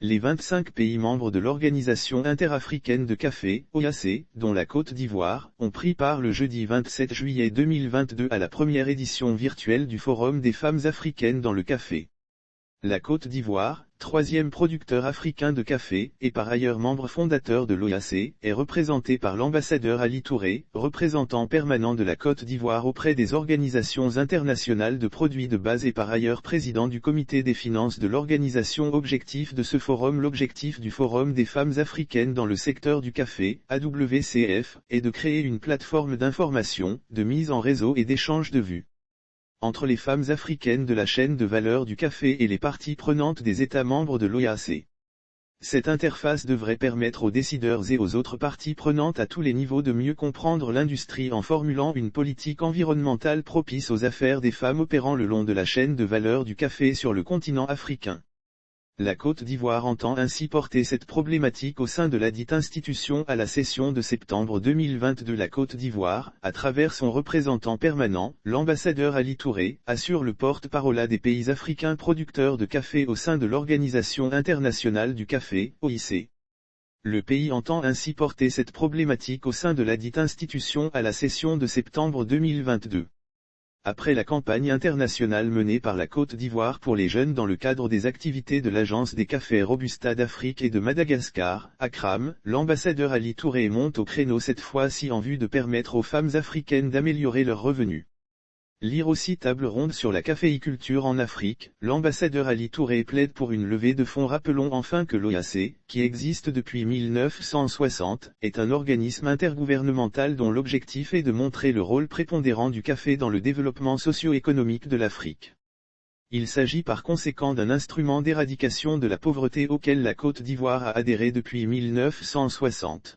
Les 25 pays membres de l'Organisation interafricaine de café, OIAC, dont la Côte d'Ivoire, ont pris part le jeudi 27 juillet 2022 à la première édition virtuelle du Forum des femmes africaines dans le café. La Côte d'Ivoire, troisième producteur africain de café, et par ailleurs membre fondateur de l'OIAC, est représentée par l'ambassadeur Ali Touré, représentant permanent de la Côte d'Ivoire auprès des organisations internationales de produits de base et par ailleurs président du comité des finances de l'organisation. Objectif de ce forum. L'objectif du Forum des femmes africaines dans le secteur du café, AWCF, est de créer une plateforme d'information, de mise en réseau et d'échange de vues entre les femmes africaines de la chaîne de valeur du café et les parties prenantes des États membres de l'OIAC. Cette interface devrait permettre aux décideurs et aux autres parties prenantes à tous les niveaux de mieux comprendre l'industrie en formulant une politique environnementale propice aux affaires des femmes opérant le long de la chaîne de valeur du café sur le continent africain. La Côte d'Ivoire entend ainsi porter cette problématique au sein de la dite institution à la session de septembre 2022. La Côte d'Ivoire, à travers son représentant permanent, l'ambassadeur Ali Touré, assure le porte-parole des pays africains producteurs de café au sein de l'Organisation internationale du café, OIC. Le pays entend ainsi porter cette problématique au sein de la dite institution à la session de septembre 2022. Après la campagne internationale menée par la Côte d'Ivoire pour les jeunes dans le cadre des activités de l'Agence des cafés Robusta d'Afrique et de Madagascar, ACRAM, l'ambassadeur Ali Touré monte au créneau cette fois-ci en vue de permettre aux femmes africaines d'améliorer leurs revenus. Lire aussi table ronde sur la caféiculture en Afrique, l'ambassadeur Ali Touré plaide pour une levée de fonds. Rappelons enfin que l'OIAC, qui existe depuis 1960, est un organisme intergouvernemental dont l'objectif est de montrer le rôle prépondérant du café dans le développement socio-économique de l'Afrique. Il s'agit par conséquent d'un instrument d'éradication de la pauvreté auquel la Côte d'Ivoire a adhéré depuis 1960.